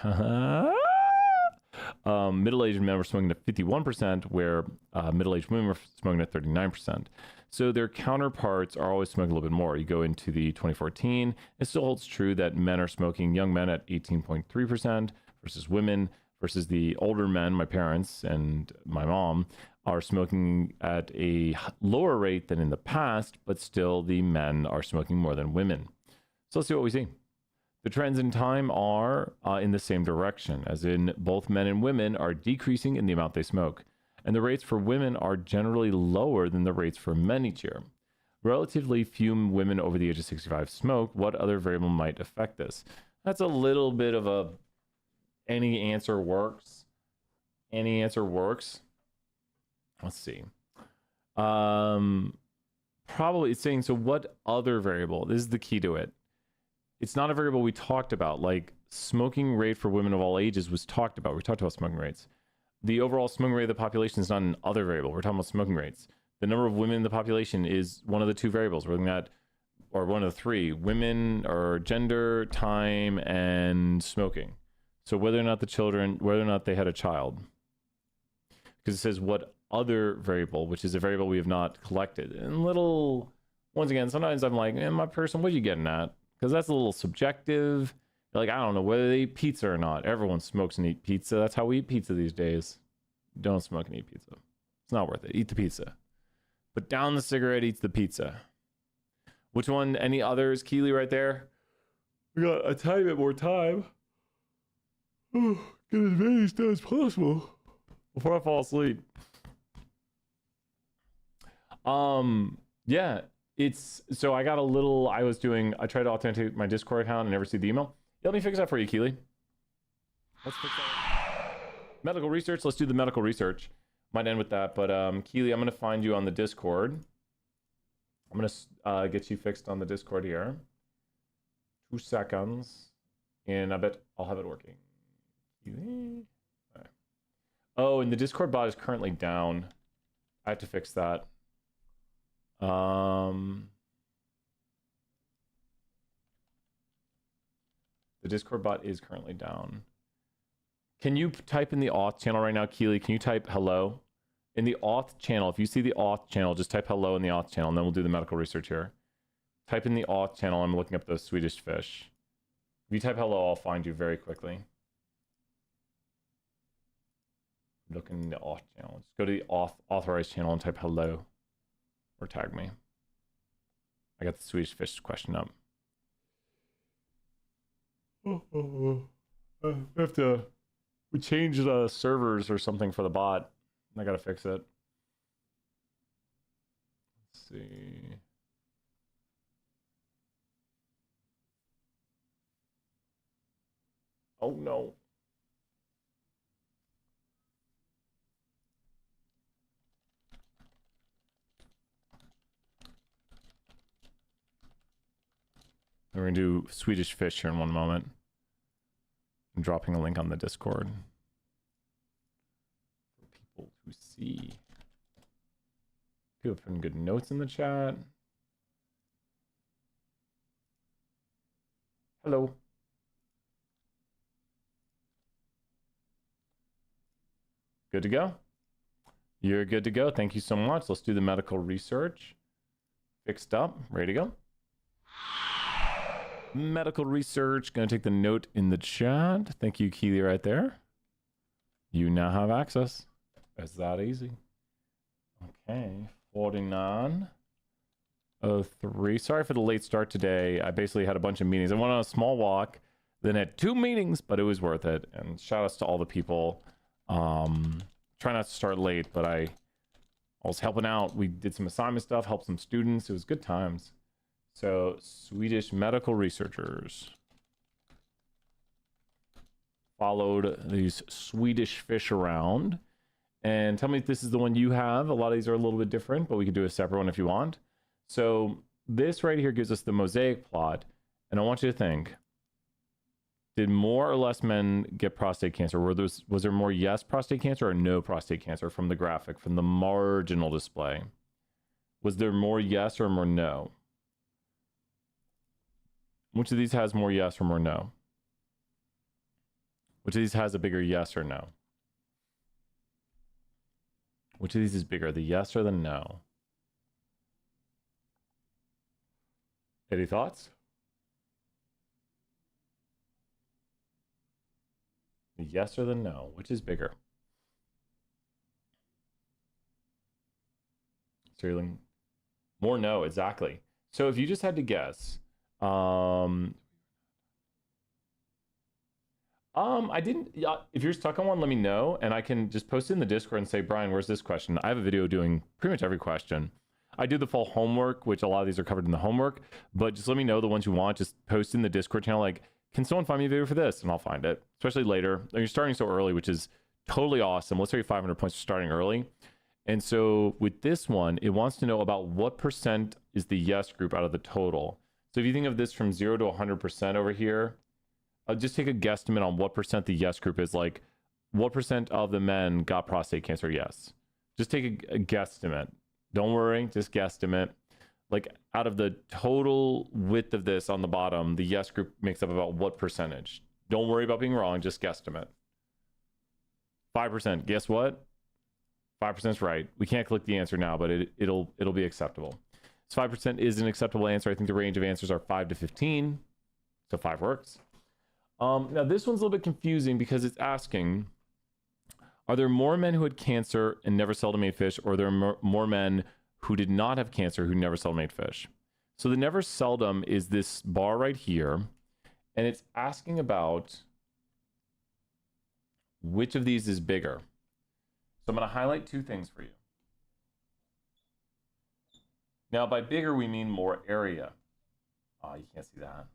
Middle-aged men were smoking at 51%, where middle-aged women were smoking at 39%. So their counterparts are always smoking a little bit more. You go into the 2014, it still holds true that men are smoking, young men at 18.3% versus women, versus the older men, my parents and my mom, are smoking at a lower rate than in the past, but still the men are smoking more than women. So let's see what we see. The trends in time are in the same direction, as in both men and women are decreasing in the amount they smoke. And the rates for women are generally lower than the rates for men each year. Relatively few women over the age of 65 smoke. What other variable might affect this? That's a little bit of a any answer works. Any answer works. Let's see. Probably it's saying, so what other variable? This is the key to it. It's not a variable we talked about. Like smoking rate for women of all ages was talked about. We talked about smoking rates. the overall smoking rate of the population is not an other variable. We're talking about smoking rates. The number of women in the population is one of the two variables. We're looking at, or one of the three, women or gender, time, and smoking. So whether or not they had a child. Because it says what other variable, which is a variable we have not collected. And little, once again, sometimes I'm like, MyPearson, what are you getting at? Because that's a little subjective. Like, I don't know whether they eat pizza or not. Everyone smokes and eat pizza. That's how we eat pizza these days. Don't smoke and eat pizza. It's not worth it. Eat the pizza. Put down the cigarette, eats the pizza. Which one? Any others? Keely right there. We got a tiny bit more time. Get as many as done as possible before I fall asleep. Yeah, it's so I got a little. I tried to authenticate my Discord account and never see the email. Let me fix that for you, Keely. Let's fix that. Medical research. Let's do the medical research. Might end with that, but Keely, I'm gonna find you on the Discord. I'm gonna get you fixed on the Discord here. 2 seconds, and I bet I'll have it working. Keely. Right. Oh, and the Discord bot is currently down. I have to fix that. The Discord bot is currently down. Can you type in the auth channel right now, Keely? Can you type hello? In the auth channel, if you see the auth channel, just type hello in the auth channel, and then we'll do the medical research here. Type in the auth channel. I'm looking up those Swedish fish. If you type hello, I'll find you very quickly. Look in the auth channel. Just go to the authorized channel and type hello. Or tag me. I got the Swedish fish question up. We changed the servers or something for the bot. I gotta fix it. Let's see. Oh no. We're gonna do Swedish fish here in one moment. I'm dropping a link on the Discord for people to see. People putting good notes in the chat. Hello. Good to go? You're good to go. Thank you so much. Let's do the medical research. Fixed up, ready to go. Medical research. Gonna take the note in the chat. Thank you, Keely, right there. You now have access. It's that easy. Okay, 49:03. Sorry for the late start today. I basically had a bunch of meetings. I went on a small walk, then had 2 meetings, but it was worth it. And shout outs to all the people. Try not to start late, but I was helping out. We did some assignment stuff, helped some students. It was good times. So, Swedish medical researchers followed these Swedish fish around. And tell me if this is the one you have. A lot of these are a little bit different, but we could do a separate one if you want. So, this right here gives us the mosaic plot. And I want you to think, did more or less men get prostate cancer? Was there more yes prostate cancer or no prostate cancer from the graphic, from the marginal display? Was there more yes or more no? Which of these has more yes or more no? Which of these has a bigger yes or no? Which of these is bigger, the yes or the no? Any thoughts? The yes or the no? Which is bigger? Sterling. More no, exactly. So if you just had to guess, I didn't, if you're stuck on one, let me know, and I can just post it in the Discord and say, Brian, where's this question? I have a video doing pretty much every question. I do the full homework, which a lot of these are covered in the homework, but just let me know the ones you want. Just post in the Discord channel, like, can someone find me a video for this? And I'll find it, especially later. And you're starting so early, which is totally awesome. Let's say 500 points for starting early. And so with this one, it wants to know about what percent is the yes group out of the total. So if you think of this from 0 to 100% over here, I'll just take a guesstimate on what percent the yes group is. Like what percent of the men got prostate cancer? Yes. Just take a guesstimate. Don't worry, just guesstimate. Like out of the total width of this on the bottom, the yes group makes up about what percentage? Don't worry about being wrong, just guesstimate. 5%. Guess what? 5% is right. We can't click the answer now, but it'll be acceptable. So 5% is an acceptable answer. I think the range of answers are 5 to 15. So 5 works. Now this one's a little bit confusing because it's asking, are there more men who had cancer and never seldom ate fish, or are there more men who did not have cancer who never seldom ate fish? So the never seldom is this bar right here, and it's asking about which of these is bigger. So I'm going to highlight 2 things for you. Now by bigger we mean more area. You can't see that.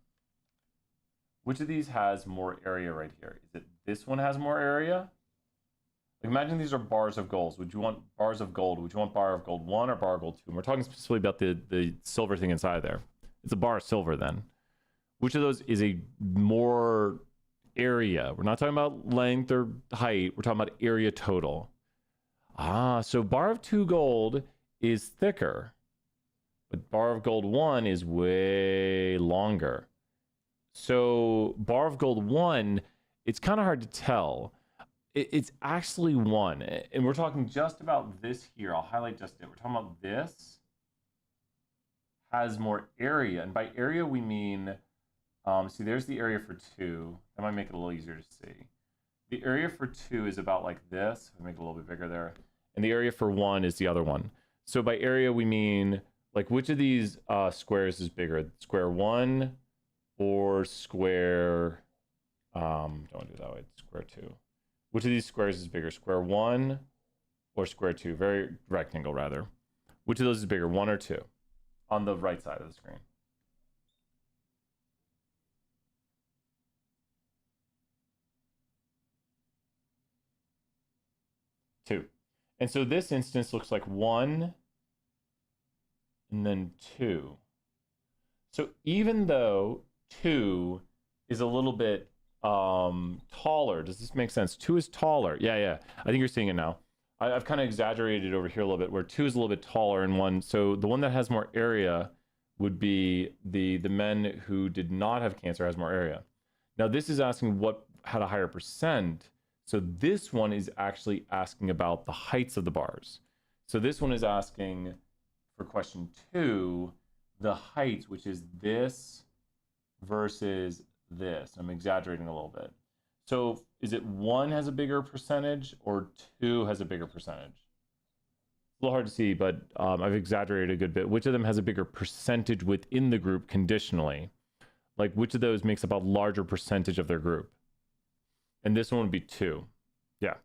Which of these has more area right here? Is it this one has more area? Like imagine these are bars of gold. Would you want bars of gold? Would you want bar of gold 1 or bar of gold 2? And we're talking specifically about the silver thing inside there. It's a bar of silver then. Which of those is a more area? We're not talking about length or height. We're talking about area total. So bar of 2 gold is thicker, but bar of gold 1 is way longer. So bar of gold 1, it's kind of hard to tell. It's actually 1, and we're talking just about this here. I'll highlight just it. We're talking about this has more area, and by area we mean, see there's the area for 2. That might make it a little easier to see. The area for 2 is about like this. I'll make it a little bit bigger there. And the area for 1 is the other one. So by area we mean like which of these squares is bigger? Square 1 or square, don't do it that way, square 2. Which of these squares is bigger? Square 1 or square 2? Very rectangle rather. Which of those is bigger, 1 or 2? On the right side of the screen. 2. And so this instance looks like 1 and then 2. So even though 2 is a little bit taller, does this make sense? 2 is taller. Yeah. I think you're seeing it now. I've kind of exaggerated over here a little bit, where 2 is a little bit taller and 1. So the one that has more area would be the men who did not have cancer has more area. Now this is asking what had a higher percent. So this one is actually asking about the heights of the bars. So this one is asking for question 2, the height, which is this versus this. I'm exaggerating a little bit. So is it 1 has a bigger percentage or 2 has a bigger percentage? It's a little hard to see, but I've exaggerated a good bit. Which of them has a bigger percentage within the group conditionally? Like which of those makes up a larger percentage of their group? And this one would be 2. Yeah.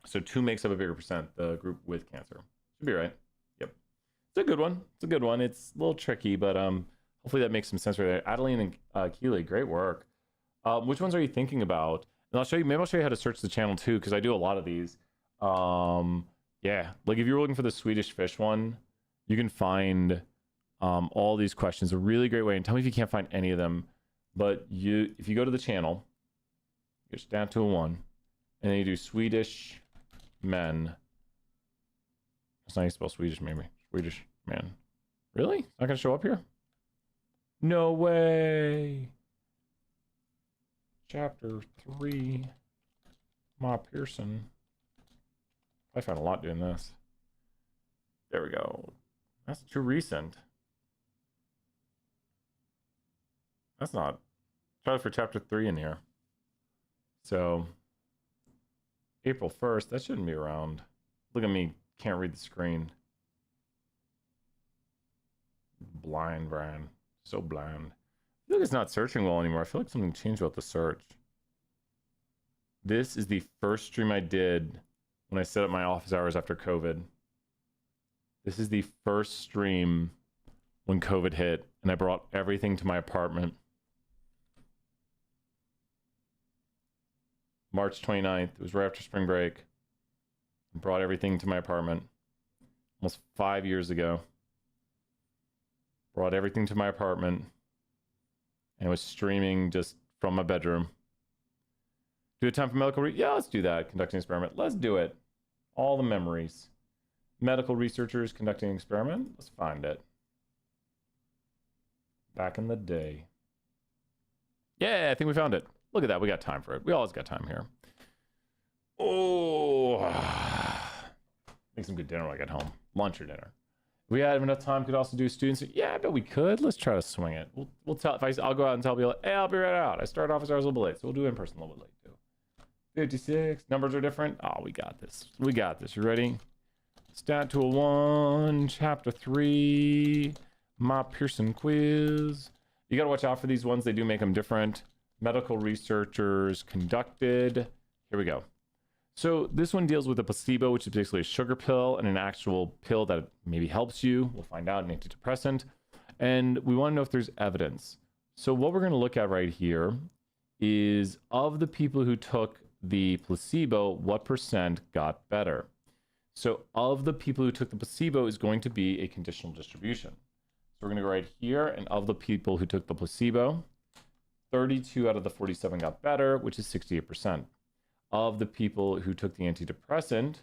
So 2 makes up a bigger percent, the group with cancer. Should be right. Yep. It's a good one. It's a good one. It's a little tricky, but hopefully that makes some sense right there. Adeline and Keely, great work. Which ones are you thinking about? And I'll show you, maybe I'll show you how to search the channel too, because I do a lot of these. Yeah, like if you're looking for the Swedish fish one, you can find all these questions. A really great way, and tell me if you can't find any of them. But if you go to the channel, it's down to a 1, and then you do Swedish men. That's not how you spell Swedish, maybe. Swedish man. Really? It's not going to show up here? No way. Chapter 3. MyPearson. I found a lot doing this. There we go. That's too recent. That's not. Try for chapter 3 in here. So, April 1st, that shouldn't be around. Look at me, can't read the screen. Blind, Brian. So blind. I feel like it's not searching well anymore. I feel like something changed about the search. This is the first stream I did when I set up my office hours after COVID. This is the first stream when COVID hit, and I brought everything to my apartment. March 29th, it was right after spring break. I brought everything to my apartment almost 5 years ago. Brought everything to my apartment and was streaming just from my bedroom. Do a time for medical yeah, let's do that. Conducting an experiment. Let's do it. All the memories. Medical researchers conducting an experiment. Let's find it. Back in the day. Yeah, I think we found it. Look at that. We got time for it. We always got time here. Oh. Make some good dinner when I get home. Lunch or dinner. If we had enough time, could also do students. Yeah, I bet we could. Let's try to swing it. We'll tell. I'll go out and tell people, hey, I'll be right out. I started office hours a little bit late, so we'll do in person a little bit late too. 56. Numbers are different. Oh, we got this. We got this. You ready? Stat Tool 1, Chapter 3, MyPearson Quiz. You got to watch out for these ones. They do make them different. Medical researchers conducted. Here we go. So this one deals with a placebo, which is basically a sugar pill and an actual pill that maybe helps you. We'll find out, an antidepressant. And we want to know if there's evidence. So what we're going to look at right here is of the people who took the placebo, what percent got better? So of the people who took the placebo is going to be a conditional distribution. So we're going to go right here, and of the people who took the placebo, 32 out of the 47 got better, which is 68%. Of the people who took the antidepressant,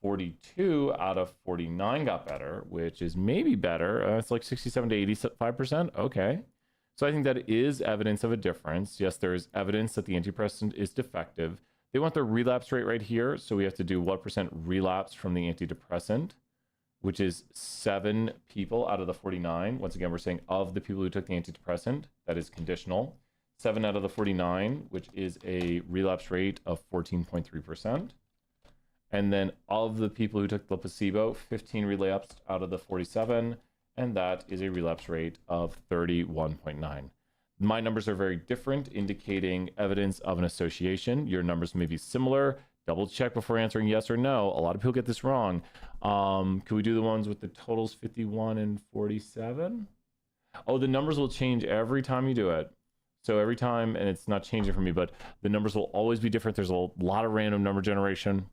42 out of 49 got better, which is maybe better. It's like 67 to 85%. Okay. So I think that is evidence of a difference. Yes, there is evidence that the antidepressant is defective. They want the relapse rate right here. So we have to do what percent relapse from the antidepressant, which is 7 people out of the 49. Once again, we're saying of the people who took the antidepressant, that is conditional. 7 out of the 49, which is a relapse rate of 14.3%. And then of the people who took the placebo, 15 relapsed out of the 47, and that is a relapse rate of 31.9. My numbers are very different, indicating evidence of an association. Your numbers may be similar. Double check before answering yes or no. A lot of people get this wrong. Can we do the ones with the totals 51 and 47? Oh, the numbers will change every time you do it. So every time, and it's not changing for me, but the numbers will always be different. There's a lot of random number generation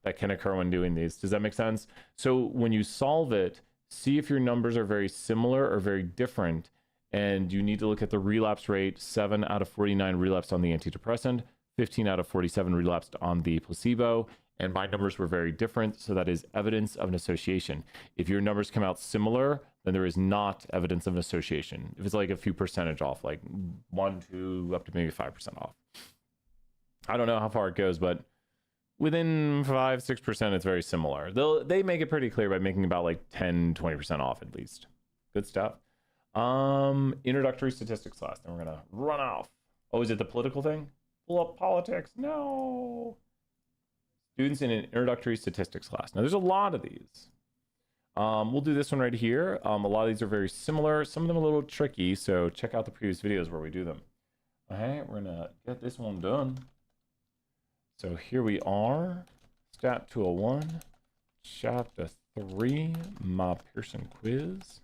that can occur when doing these. Does that make sense? So when you solve it, see if your numbers are very similar or very different. And you need to look at the relapse rate. 7 out of 49 relapsed on the antidepressant, 15 out of 47 relapsed on the placebo. And my numbers were very different. So that is evidence of an association. If your numbers come out similar, then there is not evidence of an association. If it's like a few percentage off, like 1, 2, up to maybe 5% off. I don't know how far it goes, but within 5, 6%, it's very similar. They make it pretty clear by making about like 10, 20% off at least. Good stuff. Introductory statistics class. Then we're gonna run off. Oh, is it the political thing? Politics? No. Students in an introductory statistics class. Now there's a lot of these. We'll do this one right here. A lot of these are very similar. Some of them a little tricky, so check out the previous videos where we do them. Okay, we're gonna get this one done. So here we are, Stat 201, Chapter 3, MyPearson Quiz,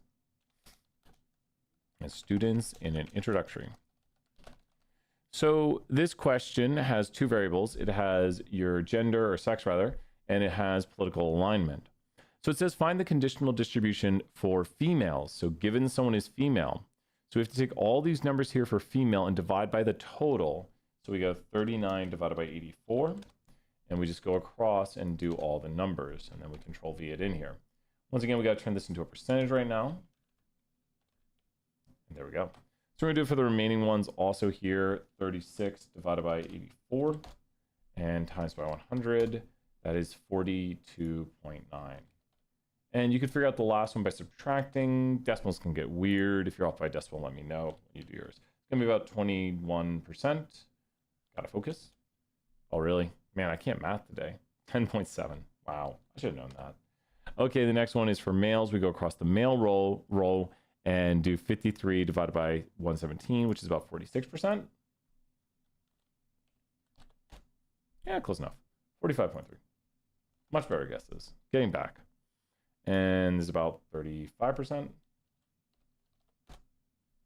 and students in an introductory. So this question has 2 variables. It has your gender, or sex rather, and it has political alignment. So it says find the conditional distribution for females. So given someone is female, so we have to take all these numbers here for female and divide by the total. So we go 39 divided by 84, and we just go across and do all the numbers, and then we control V it in here. Once again, we got to turn this into a percentage right now. And there we go. So we're going to do it for the remaining ones also here. 36 divided by 84 and times by 100. That is 42.9. And you can figure out the last one by subtracting. Decimals can get weird. If you're off by a decimal, let me know when you do yours. It's going to be about 21%. Got to focus. Oh, really? Man, I can't math today. 10.7. Wow. I should have known that. Okay, the next one is for males. We go across the male row and do 53 divided by 117, which is about 46%. Yeah, close enough. 45.3. Much better guesses. Getting back. And there's about 35%.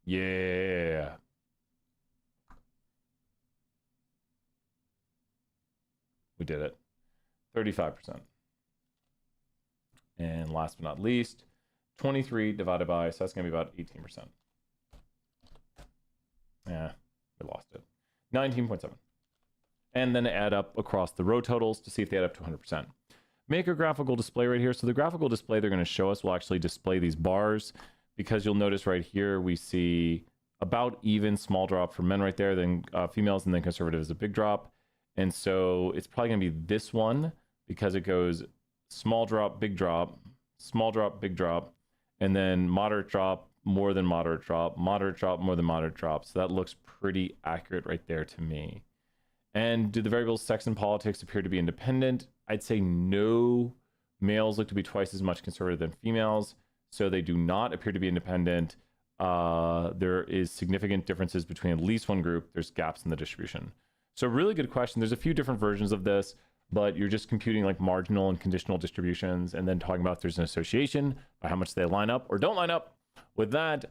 Yeah. We did it. 35%. And last but not least, 23 divided by, so that's going to be about 18%. Yeah, we lost it. 19.7. And then add up across the row totals to see if they add up to 100%. Make a graphical display right here. So the graphical display they're going to show us will actually display these bars, because you'll notice right here we see about even small drop for men right there, then females, and then conservative is a big drop. And so it's probably going to be this one, because it goes small drop, big drop, small drop, big drop, and then moderate drop, more than moderate drop, moderate drop, more than moderate drop. So that looks pretty accurate right there to me. And do the variables sex and politics appear to be independent? I'd say no. Males look to be twice as much conservative than females, so they do not appear to be independent. There is significant differences between at least one group. There's gaps in the distribution. So really good question. There's a few different versions of this, but you're just computing like marginal and conditional distributions and then talking about if there's an association by how much they line up or don't line up. With that,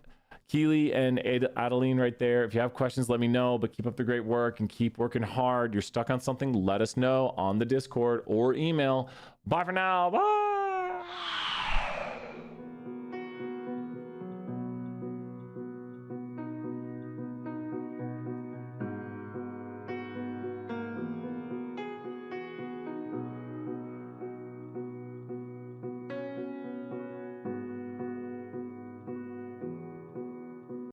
Keely and Adeline right there. If you have questions, let me know, but keep up the great work and keep working hard. You're stuck on something, let us know on the Discord or email. Bye for now. Bye.